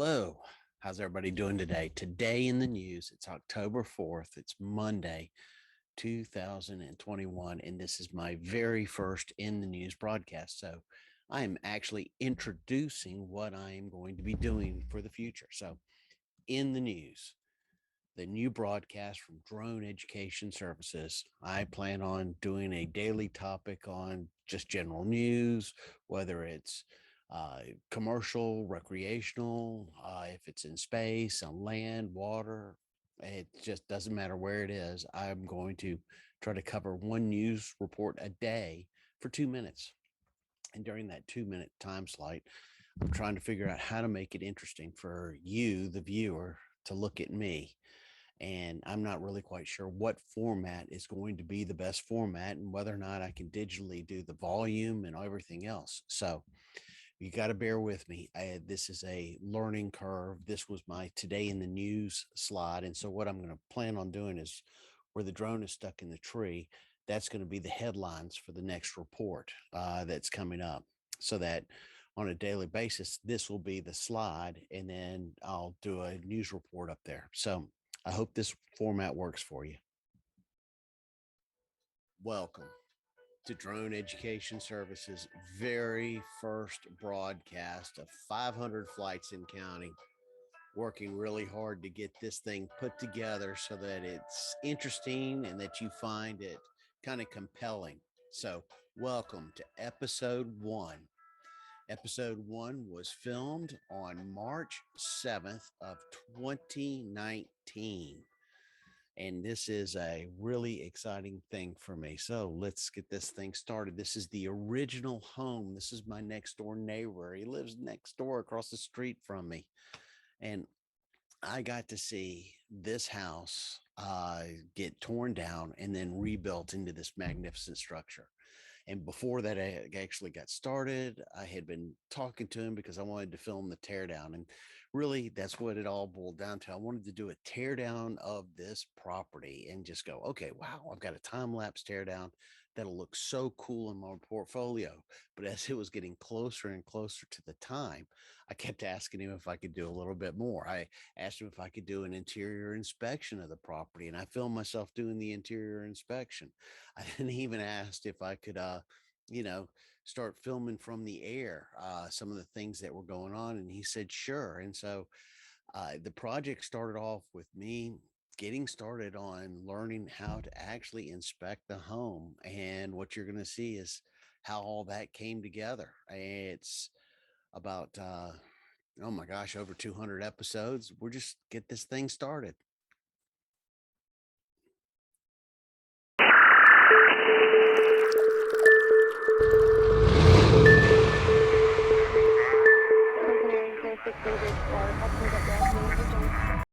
Hello, how's everybody doing today? Today in the news, it's October 4th, it's Monday, 2021, and this is my very first in the news broadcast. So I am actually introducing what I am going to be doing for the future. So, in the news, the new broadcast from Drone Education Services. I plan on doing a daily topic on just general news, whether it's uh, commercial, recreational, if it's in space, on land, water. It just doesn't matter where it is. I'm going to try to cover one news report a day for 2 minutes. And during that 2 minute time slot, I'm trying to figure out how to make it interesting for you, the viewer, to look at me, and I'm not really quite sure what format is going to be the best format and whether or not I can digitally do the volume and everything else. So you got to bear with me. This is a learning curve. This was my today in the news slide. And so what I'm going to plan on doing is where the drone is stuck in the tree, that's going to be the headlines for the next report that's coming up, so that on a daily basis, this will be the slide, and then I'll do a news report up there. So I hope this format works for you. Welcome to Drone Education Services' very first broadcast of 500 flights in counting. Working really hard to get this thing put together so that it's interesting and that you find it kind of compelling. So, welcome to episode one. Episode one was filmed on March 7th of 2019. And this is a really exciting thing for me. So let's get this thing started. This is the original home. This is my next door neighbor. He lives next door across the street from me. And I got to see this house get torn down and then rebuilt into this magnificent structure. And before that I actually got started, I had been talking to him because I wanted to film the teardown. And really, that's what it all boiled down to. I wanted to do a teardown of this property and just go, okay, wow, I've got a time lapse teardown that'll look so cool in my portfolio. But as it was getting closer and closer to the time, I kept asking him if I could do a little bit more. I asked him if I could do an interior inspection of the property, and I filmed myself doing the interior inspection. I didn't even asked if I could, you know, start filming from the air, some of the things that were going on. And he said, sure. And so the project started off with me getting started on learning how to actually inspect the home. And what you're going to see is how all that came together. It's about, oh my gosh, over 200 episodes. We're just get this thing started.